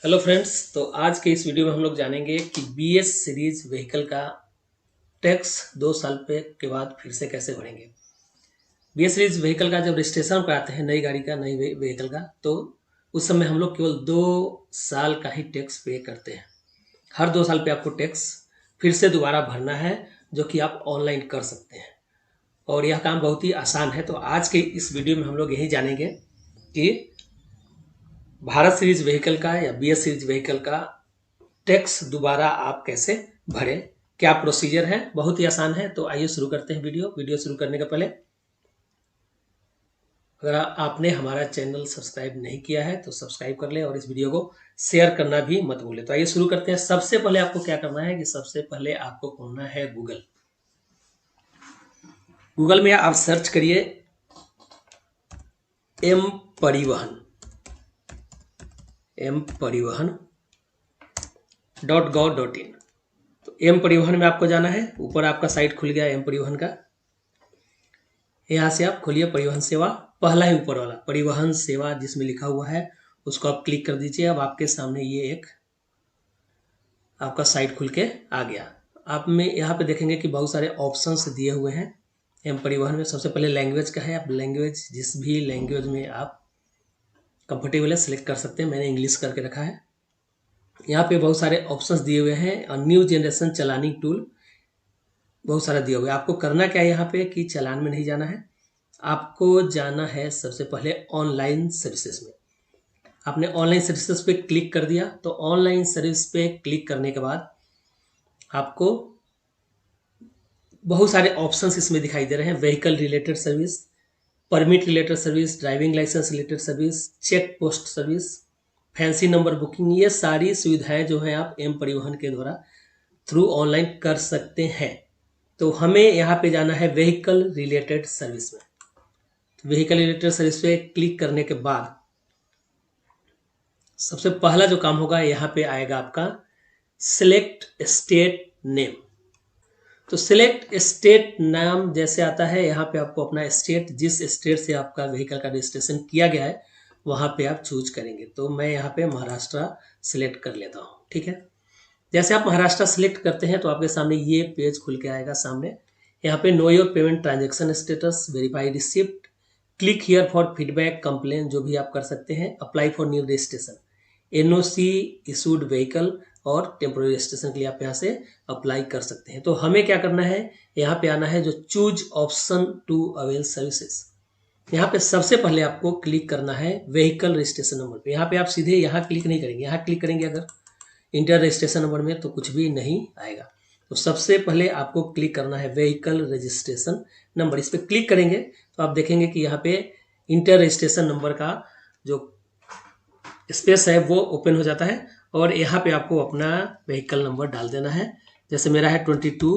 Hello friends. तो आज के इस वीडियो में हम लोग जानेंगे कि बीएस सीरीज व्हीकल का टैक्स 2 साल के बाद फिर से कैसे भरेंगे। बीएस सीरीज व्हीकल का जब रजिस्ट्रेशन कराते हैं नई गाड़ी का, नई व्हीकल का, तो उस समय हम लोग केवल 2 साल का ही टैक्स पे करते हैं। हर 2 साल पे आपको टैक्स फिर से दोबारा भरना है, जो कि आप ऑनलाइन कर सकते हैं और यह काम बहुत ही आसान है। तो आज के इस वीडियो में हम लोग यही जानेंगे कि भारत सीरीज व्हीकल का या बीएस सीरीज व्हीकल का टैक्स दोबारा आप कैसे भरें, क्या प्रोसीजर है। बहुत ही आसान है। तो आइए शुरू करते हैं वीडियो शुरू करने के पहले अगर आपने हमारा चैनल सब्सक्राइब नहीं किया है तो सब्सक्राइब कर लें और इस वीडियो को शेयर करना भी मत भूलें। तो आइए शुरू करते हैं। सबसे पहले आपको क्या करना है कि सबसे पहले आपको खोलना है गूगल में आप सर्च करिए एम परिवहन .gov.in। तो एम परिवहन में आपको जाना है। ऊपर आपका साइट खुल गया एम परिवहन का। यहाँ से आप खोलिए परिवहन सेवा, पहला ही ऊपर वाला परिवहन सेवा जिसमें लिखा हुआ है उसको आप क्लिक कर दीजिए। अब आपके सामने ये एक आपका साइट खुल के आ गया। आप में यहाँ पे देखेंगे कि बहुत सारे ऑप्शंस दिए हुए हैं एम परिवहन में। सबसे पहले लैंग्वेज का है। आप लैंग्वेज जिस भी लैंग्वेज में आप कंफर्टेबल है सिलेक्ट कर सकते हैं। मैंने इंग्लिश करके रखा है। यहाँ पे बहुत सारे ऑप्शंस दिए हुए हैं और न्यू जनरेशन चलानी टूल बहुत सारा दिया हुआ है। आपको करना क्या है यहाँ पे कि चालान में नहीं जाना है, आपको जाना है सबसे पहले ऑनलाइन सर्विसेज में। आपने ऑनलाइन सर्विसेज पे क्लिक कर दिया तो ऑनलाइन सर्विस पे क्लिक करने के बाद आपको बहुत सारे ऑप्शंस इसमें दिखाई दे रहे हैं। Vehicle related service, permit related service, driving licence related service, check post service, fancy number booking, ये सारी सुविधाएं जो है आप एम परिवहन के द्वारा थ्रू ऑनलाइन कर सकते हैं। तो हमें यहाँ पे जाना है व्हीकल रिलेटेड सर्विस में। व्हीकल रिलेटेड सर्विस पे क्लिक करने के बाद सबसे पहला जो काम होगा यहाँ पे आएगा आपका सिलेक्ट स्टेट नेम। तो सिलेक्ट स्टेट नाम जैसे आता है यहाँ पे आपको अपना स्टेट, जिस स्टेट से आपका व्हीकल का रजिस्ट्रेशन किया गया है वहां पे आप चूज करेंगे। तो मैं यहाँ पे महाराष्ट्र सिलेक्ट कर लेता हूँ। ठीक है। जैसे आप महाराष्ट्र सिलेक्ट करते हैं तो आपके सामने ये पेज खुल के आएगा सामने। यहाँ पे know your payment transaction status, verify receipt, click here for feedback, complain जो भी आप कर सकते हैं, apply for new registration, NOC issued vehicle और टेम्पोररी रजिस्ट्रेशन के लिए आप यहाँ से अप्लाई कर सकते हैं। तो हमें क्या करना है, यहाँ पे आना है जो choose option to avail services. यहाँ पे सबसे पहले आपको क्लिक करना है व्हीकल रजिस्ट्रेशन नंबर पे। यहाँ पे आप सीधे यहाँ क्लिक नहीं करेंगे। यहाँ क्लिक करेंगे अगर इंटर रजिस्ट्रेशन नंबर में तो कुछ भी नहीं आएगा। तो सबसे पहले आपको क्लिक करना है व्हीकल रजिस्ट्रेशन नंबर। इस पर क्लिक करेंगे तो आप देखेंगे कि यहाँ पे इंटर रजिस्ट्रेशन नंबर का जो स्पेस है वो ओपन हो जाता है और यहाँ पे आपको अपना व्हीकल नंबर डाल देना है। जैसे मेरा है 22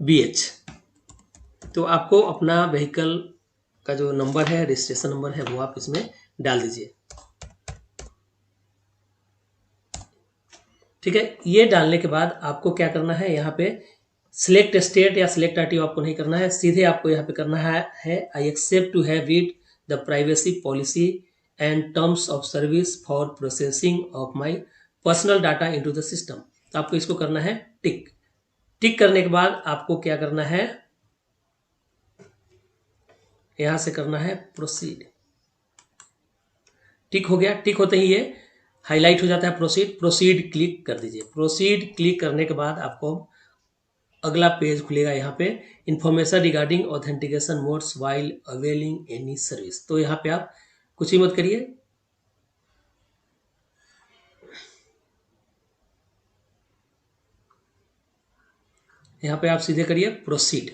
BH। तो आपको अपना व्हीकल का जो नंबर है, रजिस्ट्रेशन नंबर है, वो आप इसमें डाल दीजिए। ठीक है। ये डालने के बाद आपको क्या करना है, यहाँ पे सिलेक्ट स्टेट या सिलेक्ट आरटीओ आपको नहीं करना है। सीधे आपको यहाँ पे करना है I accept to have read the privacy policy and terms of service for processing of my personal data into the system. तो आपको इसको करना है टिक। टिक करने के बाद आपको क्या करना है, यहां से करना है प्रोसीड। टिक हो गया। टिक होते ही ये हाईलाइट हो जाता है प्रोसीड। प्रोसीड क्लिक कर दीजिए। प्रोसीड क्लिक करने के बाद आपको अगला पेज खुलेगा। यहाँ पे information regarding authentication modes while availing any service. तो यहाँ पे आप कुछ ही मत करिए, यहाँ पे आप सीधे करिए प्रोसीड।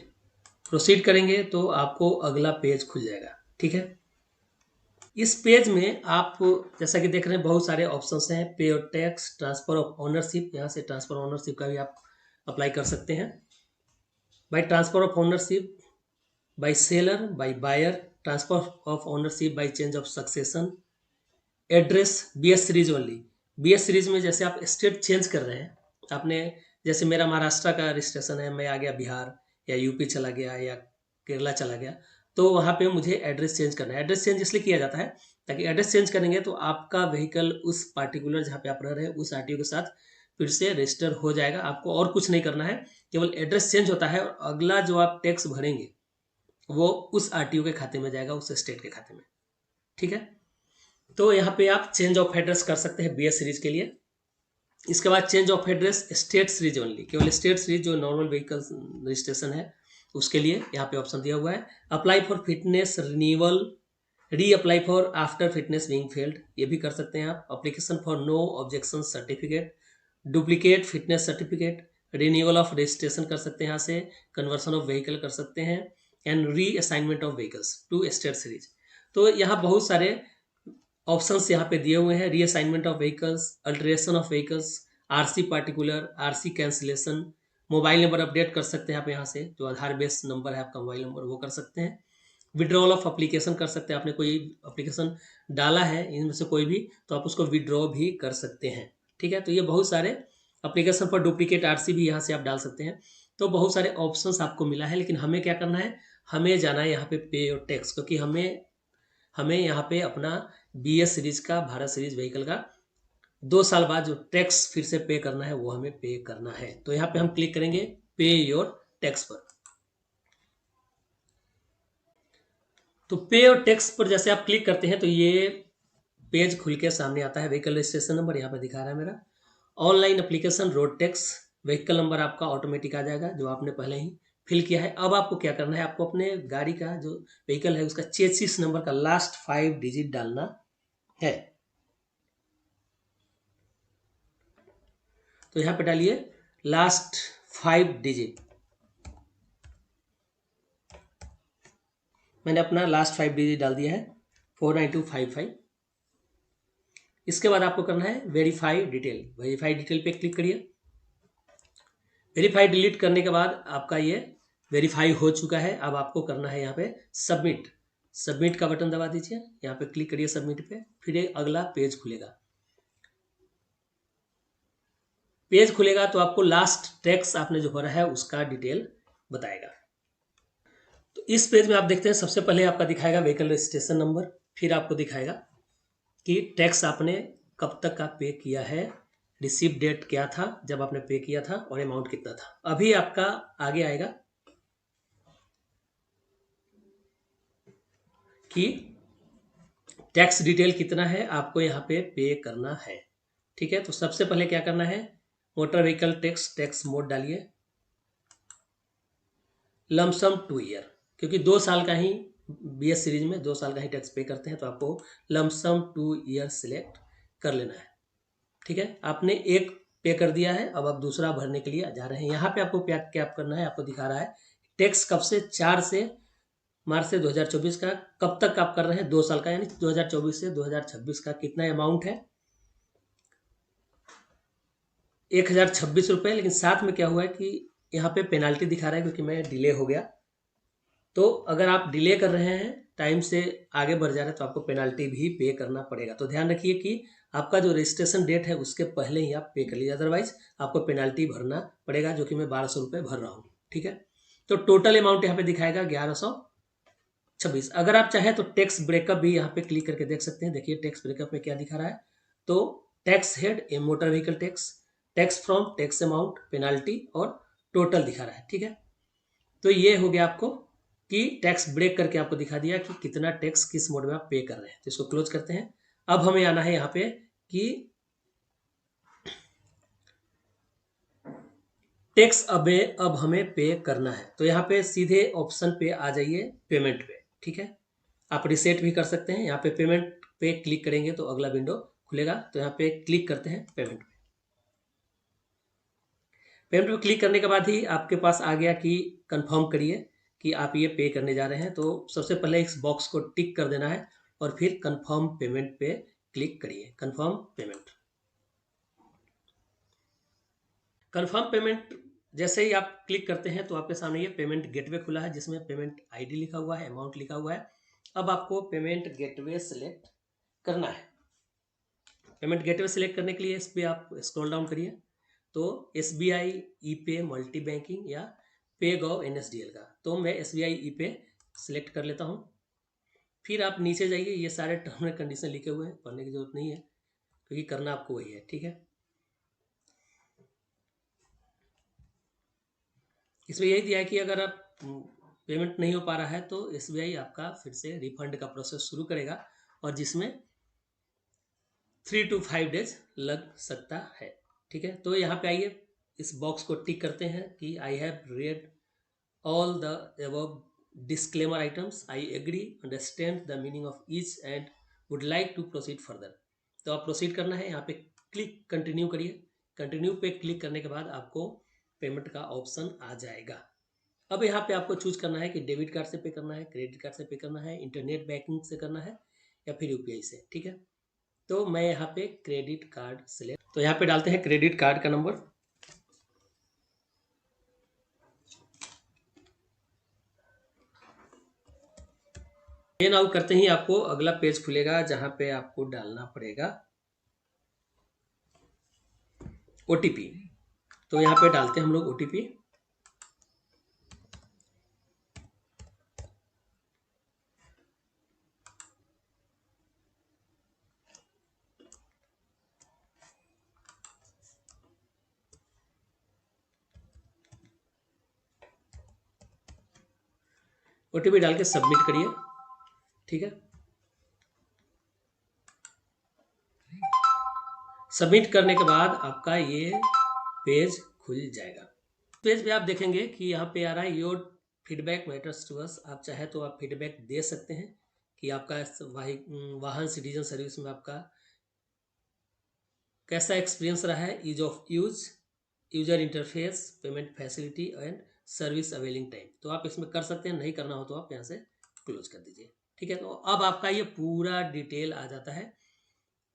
प्रोसीड करेंगे तो आपको अगला पेज खुल जाएगा। ठीक है। इस पेज में आप जैसा कि देख रहे हैं बहुत सारे ऑप्शंस हैं। पे और टैक्स, ट्रांसफर ऑफ ओनरशिप, यहाँ से ट्रांसफर ओनरशिप का भी आप अप्लाई कर सकते हैं। By transfer of ownership, by seller, by buyer, transfer of ownership by change of succession, address, BS series only. BS series में जैसे आप स्टेट चेंज कर रहे हैं, आपने जैसे मेरा महाराष्ट्र का रजिस्ट्रेशन है, मैं आ गया बिहार या यूपी चला गया या केरला चला गया, तो वहाँ पे मुझे एड्रेस चेंज करना है। एड्रेस चेंज इसलिए किया जाता है ताकि एड्रेस चेंज करेंगे तो आपका व्हीकल उस पार्टिकुलर जहाँ पे आप रह रहे हैं उस आरटीओ के साथ फिर से रजिस्टर हो जाएगा। आपको और कुछ नहीं करना है, केवल एड्रेस चेंज होता है और अगला जो आप टैक्स भरेंगे वो उस आरटीओ के खाते में जाएगा, उस स्टेट के खाते में। ठीक है, तो यहाँ पे आप चेंज ऑफ एड्रेस कर सकते हैं बीएस सीरीज के लिए। इसके बाद change of address state series only, केवल स्टेट सीरीज जो नॉर्मल व्हीकल रजिस्ट्रेशन है उसके लिए यहाँ पे ऑप्शन दिया हुआ है। Apply for fitness renewal, reapply for after fitness being failed, ये भी कर सकते हैं आप। Application for no objection certificate, duplicate fitness certificate, renewal of registration कर सकते हैं यहाँ से, कन्वर्सन ऑफ व्हीकल कर सकते हैं, and reassignment of vehicles to state series. तो यहाँ बहुत सारे ऑप्शंस यहाँ पे दिए हुए हैं। Reassignment of vehicles, alteration of vehicles, RC particular, RC cancellation, mobile number update कर सकते हैं आप यहाँ से, जो आधार बेस नंबर है आपका मोबाइल नंबर वो कर सकते हैं। विड्रॉल ऑफ अप्लीकेशन कर सकते हैं, आपने कोई अप्लीकेशन डाला है इनमें से कोई भी तो आप उसको विड्रॉ भी कर सकते हैं। ठीक है, तो ये बहुत सारे अप्लीकेशन पर डुप्लीकेट आरसी भी यहाँ से आप डाल सकते हैं। तो बहुत सारे ऑप्शंस आपको मिला है, लेकिन हमें क्या करना है, हमें जाना है यहाँ पे पे योर टैक्स, क्योंकि हमें यहाँ पे अपना बीएस सीरीज का, भारत सीरीज व्हीकल का 2 साल बाद जो टैक्स फिर से पे करना है वो हमें पे करना है। तो यहाँ पे हम क्लिक करेंगे पे योर टैक्स पर। तो पे योर टैक्स पर जैसे आप क्लिक करते हैं तो ये पेज खुल के सामने आता है। व्हीकल रजिस्ट्रेशन नंबर यहाँ पे दिखा रहा है मेरा, online application road tax, vehicle number आपका ऑटोमेटिक आ जाएगा जो आपने पहले ही फिल किया है। अब आपको क्या करना है, आपको अपने गाड़ी का जो व्हीकल है उसका चेसिस नंबर का लास्ट 5 डिजिट डालना है। तो यहां पे डालिए लास्ट 5 डिजिट। मैंने अपना लास्ट 5 डिजिट डाल दिया है 49255। इसके बाद आपको करना है वेरीफाई डिटेल। वेरीफाई डिटेल पे क्लिक करिए। वेरीफाई डिलीट करने के बाद आपका ये वेरीफाई हो चुका है। अब आपको करना है यहाँ पे सबमिट। सबमिट का बटन दबा दीजिए, यहाँ पे क्लिक करिए सबमिट पे, फिर एक अगला पेज खुलेगा। पेज खुलेगा तो आपको लास्ट टैक्स आपने जो भरा है उसका डिटेल बताएगा। तो इस पेज में आप देखते हैं सबसे पहले आपका दिखाएगा व्हीकल रजिस्ट्रेशन नंबर, फिर आपको दिखाएगा कि टैक्स आपने कब तक का पे किया है, रिसीव डेट क्या था जब आपने पे किया था, और अमाउंट कितना था। अभी आपका आगे आएगा कि टैक्स डिटेल कितना है आपको यहाँ पे करना है। ठीक है, तो सबसे पहले क्या करना है, motor vehicle tax, tax mode डालिए, लमसम 2 ईयर, क्योंकि 2 साल का ही बीएस सीरीज में 2 साल का ही टैक्स पे करते हैं, तो आपको लमसम 2 ईयर सिलेक्ट कर लेना है। ठीक है, आपने एक पे कर दिया है, अब आप दूसरा भरने के लिए जा रहे हैं। यहाँ पे आपको क्या करना है, आपको दिखा रहा है टैक्स कब से, 4 से मार्च से 2024 का कब तक आप कर रहे हैं, 2 साल का, यानी 2024 से 2026 का कितना अमाउंट है, 1026 रुपये। लेकिन साथ में क्या हुआ है कि यहाँ पे पेनाल्टी दिखा रहा है क्योंकि मैं डिले हो गया। तो अगर आप डिले कर रहे हैं, टाइम से आगे बढ़ जा रहे हैं, तो आपको पेनाल्टी भी पे करना पड़ेगा। तो ध्यान रखिए कि आपका जो रजिस्ट्रेशन डेट है उसके पहले ही आप पे कर लीजिए, अदरवाइज आपको पेनाल्टी भरना पड़ेगा, जो कि मैं 1200 रुपये भर रहा हूँ। ठीक है, तो टोटल अमाउंट यहाँ पे दिखाएगा 1126। अगर आप चाहें तो टैक्स ब्रेकअप भी यहाँ पे क्लिक करके देख सकते हैं। देखिए टैक्स ब्रेकअप में क्या दिखा रहा है, तो tax head, A motor vehicle tax, tax from, tax amount, penalty और टोटल दिखा रहा है। ठीक है, तो ये हो गया आपको कि टैक्स ब्रेक करके आपको दिखा दिया कि कितना टैक्स किस मोड में आप पे कर रहे हैं। तो इसको क्लोज करते हैं। अब हमें आना है यहाँ पे कि टैक्स अब हमें पे करना है, तो यहाँ पे सीधे ऑप्शन पे आ जाइए, पेमेंट पे। ठीक है, आप रिसेट भी कर सकते हैं। यहाँ पे पेमेंट पे क्लिक करेंगे तो अगला विंडो खुलेगा। तो यहाँ पे क्लिक करते हैं पेमेंट पे। पेमेंट पे क्लिक करने के बाद ही आपके पास आ गया कि कंफर्म करिए कि आप ये पे करने जा रहे हैं। तो सबसे पहले इस बॉक्स को टिक कर देना है और फिर कंफर्म पेमेंट पे क्लिक करिए। कंफर्म पेमेंट, कंफर्म पेमेंट जैसे ही आप क्लिक करते हैं तो आपके सामने ये पेमेंट गेटवे खुला है, जिसमें पेमेंट आईडी लिखा हुआ है, अमाउंट लिखा हुआ है। अब आपको पेमेंट गेटवे सिलेक्ट करना है। पेमेंट गेटवे सिलेक्ट करने के लिए इस पर आप स्क्रॉल डाउन करिए, तो SBI ई पे मल्टी बैंकिंग या पे गो NSDL का, तो मैं SBI ई पे सिलेक्ट कर लेता हूँ। फिर आप नीचे जाइए, ये सारे टर्म एंड कंडीशन लिखे हुए हैं, पढ़ने की जरूरत नहीं है क्योंकि करना आपको वही है, ठीक है। इसमें यही दिया है कि अगर आप पेमेंट नहीं हो पा रहा है तो SBI आपका फिर से रिफंड का प्रोसेस शुरू करेगा, और जिसमें 3 to 5 डेज लग सकता है, ठीक है। तो यहाँ पे आइए, इस बॉक्स को टिक करते हैं कि I have read all the above disclaimer items, I agree, understand the meaning of each and would like to proceed further. तो आप प्रोसीड करना है, यहाँ पे क्लिक कंटिन्यू करिए। कंटिन्यू पे क्लिक करने के बाद आपको पेमेंट का ऑप्शन आ जाएगा। अब यहाँ पे आपको चूज करना है कि डेबिट कार्ड से पे करना है, क्रेडिट कार्ड से पे करना है, इंटरनेट बैंकिंग से करना है, या फिर UPI से, ठीक है। तो मैं यहाँ पे क्रेडिट कार्ड सिलेक्ट, तो यहाँ पे डालते हैं क्रेडिट कार्ड का नंबर। ये नाउ करते ही आपको अगला पेज खुलेगा जहां पे आपको डालना पड़ेगा OTP। तो यहाँ पे डालते हैं हम लोग OTP। OTP डाल के सबमिट करिए, ठीक है। सबमिट करने के बाद आपका ये पेज खुल जाएगा। पेज पे आप देखेंगे कि यहाँ पे आ रहा है your feedback matters to us. आप चाहे तो आप फीडबैक दे सकते हैं कि आपका वाहन सिटीजन सर्विस में आपका कैसा एक्सपीरियंस रहा है, ease of use, user interface, payment facility and service availing time. तो आप इसमें कर सकते हैं, नहीं करना हो तो आप यहाँ से क्लोज कर दीजिए, ठीक है। तो अब आपका ये पूरा डिटेल आ जाता है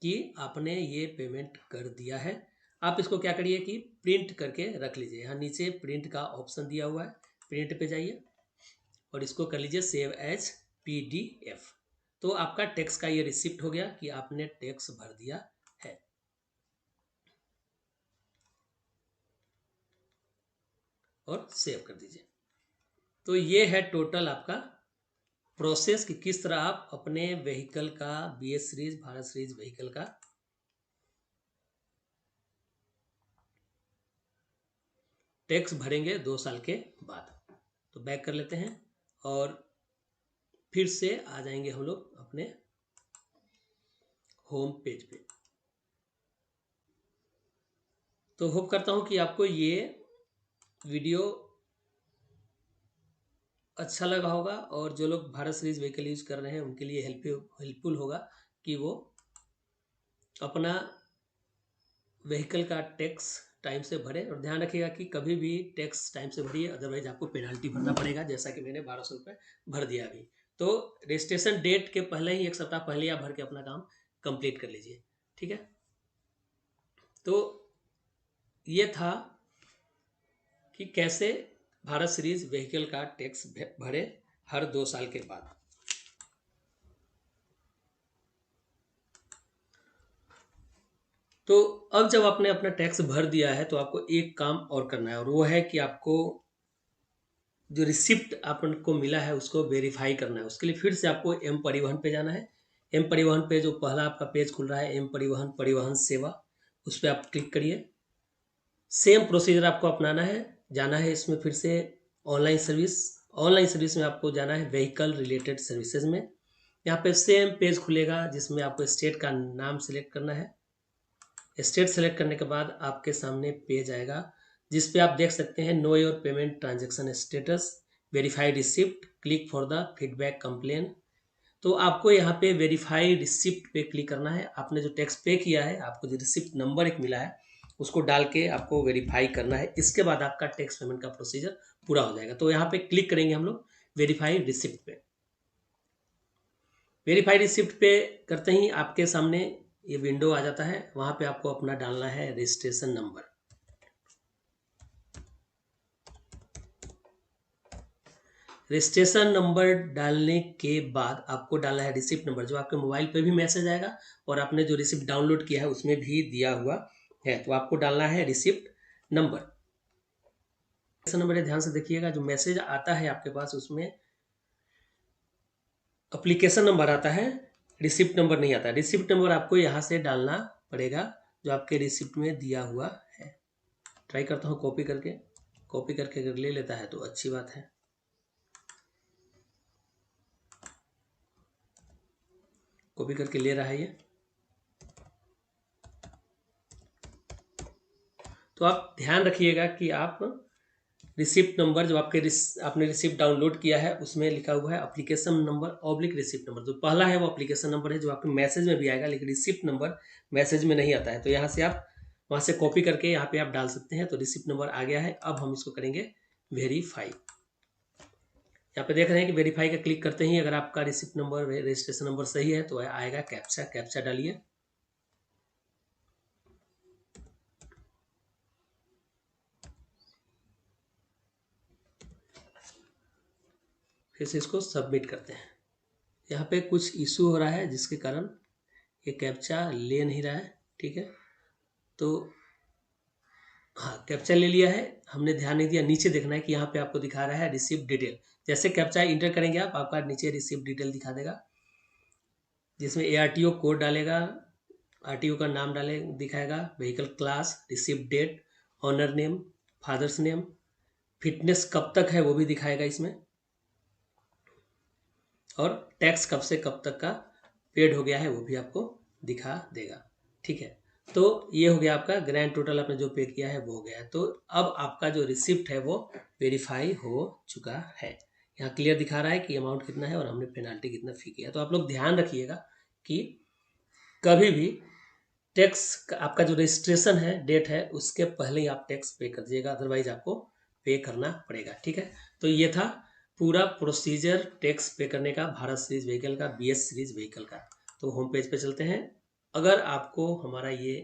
कि आपने ये पेमेंट कर दिया है। आप इसको क्या करिए कि प्रिंट करके रख लीजिए। यहाँ नीचे प्रिंट का ऑप्शन दिया हुआ है, प्रिंट पे जाइए और इसको कर लीजिए सेव एज PDF। तो आपका टैक्स का ये रिसिप्ट हो गया कि आपने टैक्स भर दिया है। और सेव कर दीजिए। तो ये है टोटल आपका प्रोसेस कि किस तरह आप अपने व्हीकल का BS series, Bharat series vehicle का टैक्स भरेंगे 2 साल के बाद। तो बैक कर लेते हैं और फिर से आ जाएंगे हम लोग अपने होम पेज पे। तो होप करता हूं कि आपको ये वीडियो अच्छा लगा होगा, और जो लोग भारत सीरीज व्हीकल यूज कर रहे हैं उनके लिए हेल्पफुल होगा कि वो अपना व्हीकल का टैक्स टाइम से भरे। और ध्यान रखिएगा कि कभी भी टैक्स टाइम से भरिए, अदरवाइज आपको पेनाल्टी भरना पड़ेगा, जैसा कि मैंने 1200 रुपये भर दिया अभी। तो रजिस्ट्रेशन डेट के पहले ही 1 सप्ताह पहले आप भर के अपना काम कंप्लीट कर लीजिए, ठीक है। तो ये था कि कैसे भारत सीरीज व्हीकल का टैक्स भरे हर 2 साल के बाद। तो अब जब आपने अपना टैक्स भर दिया है तो आपको एक काम और करना है, और वो है कि आपको जो रिसिप्ट आपको मिला है उसको वेरीफाई करना है। उसके लिए फिर से आपको M परिवहन पे जाना है। M परिवहन पे जो पहला आपका पेज खुल रहा है, M परिवहन परिवहन सेवा, उस पर आप क्लिक करिए। सेम प्रोसीजर आपको अपनाना है। जाना है इसमें फिर से ऑनलाइन सर्विस। ऑनलाइन सर्विस में आपको जाना है व्हीकल रिलेटेड सर्विसेज में। यहाँ पे सेम पेज खुलेगा जिसमें आपको स्टेट का नाम सिलेक्ट करना है। स्टेट सेलेक्ट करने के बाद आपके सामने पेज आएगा जिस पे आप देख सकते हैं know your payment transaction status, verified receipt, click for the feedback complain. तो आपको यहाँ पे वेरीफाई रिसिप्ट पे क्लिक करना है। आपने जो टैक्स पे किया है, आपको जो रिसिप्ट नंबर एक मिला है उसको डाल के आपको वेरीफाई करना है। इसके बाद आपका टैक्स पेमेंट का प्रोसीजर पूरा हो जाएगा। तो यहाँ पे क्लिक करेंगे हम लोग वेरीफाई रिसिप्ट पे। वेरीफाई रिसिप्ट पे करते ही आपके सामने ये विंडो आ जाता है। वहां पे आपको अपना डालना है रजिस्ट्रेशन नंबर। रजिस्ट्रेशन नंबर डालने के बाद आपको डालना है रिसिप्ट नंबर, जो आपके मोबाइल पे भी मैसेज आएगा और आपने जो रिसिप्ट डाउनलोड किया है उसमें भी दिया हुआ है। तो आपको डालना है रिसिप्ट नंबर। रजिस्ट्रेशन नंबर ध्यान से देखिएगा, जो मैसेज आता है आपके पास उसमें एप्लीकेशन नंबर आता है, रिसिप्ट नंबर नहीं आता। रिसिप्ट नंबर आपको यहाँ से डालना पड़ेगा जो आपके रिसिप्ट में दिया हुआ है। ट्राई करता हूँ कॉपी करके अगर ले लेता है तो अच्छी बात है। कॉपी करके ले रहा है ये। तो आप ध्यान रखिएगा कि आप रिसिप्ट नंबर जो आपने रिसिप्ट डाउनलोड किया है उसमें लिखा हुआ है application number oblique receipt number. जो पहला है वो एप्लीकेशन नंबर है जो आपके मैसेज में भी आएगा, लेकिन रिसिप्ट नंबर मैसेज में नहीं आता है। तो यहाँ से आप वहाँ से कॉपी करके यहाँ पे आप डाल सकते हैं। तो रिसिप्ट नंबर आ गया है। अब हम इसको करेंगे वेरीफाई। यहाँ पे देख रहे हैं कि वेरीफाई का क्लिक करते ही अगर आपका रिसिप्ट नंबर रजिस्ट्रेशन नंबर सही है तो आएगा कैप्चा डालिए। फिर से इसको सबमिट करते हैं। यहाँ पे कुछ इशू हो रहा है जिसके कारण ये कैप्चा ले नहीं रहा है। ठीक है, तो हाँ कैप्चा ले लिया है, हमने ध्यान नहीं दिया। नीचे देखना है कि यहाँ पे आपको दिखा रहा है रिसिप्ट डिटेल। जैसे कैप्चा इंटर करेंगे आप, आपका नीचे रिसिप्ट डिटेल दिखा देगा, जिसमें ARTO कोड डालेगा, RTO का नाम दिखाएगा, vehicle class, receipt date, owner name, father's name, fitness कब तक है वो भी दिखाएगा इसमें, और टैक्स कब से कब तक का पेड हो गया है वो भी आपको दिखा देगा। ठीक है, तो ये हो गया आपका ग्रैंड टोटल, आपने जो पे किया है वो हो गया है। तो अब आपका जो रिसिप्ट है वो वेरीफाई हो चुका है। यहाँ क्लियर दिखा रहा है कि अमाउंट कितना है और हमने पेनाल्टी कितना फी किया। तो आप लोग ध्यान रखिएगा कि कभी भी टैक्स आपका जो रजिस्ट्रेशन है डेट है उसके पहले ही आप टैक्स पे कर दीजिएगा, अदरवाइज आपको पे करना पड़ेगा। ठीक है, तो ये था पूरा प्रोसीजर टैक्स पे करने का भारत सीरीज व्हीकल का, BS सीरीज व्हीकल का। तो होम पेज पे चलते हैं। अगर आपको हमारा ये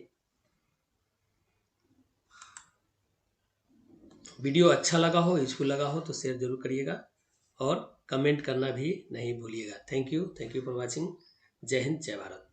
वीडियो अच्छा लगा हो, यूजफुल लगा हो तो शेयर जरूर करिएगा और कमेंट करना भी नहीं भूलिएगा। Thank you for watching. जय हिंद, जय भारत।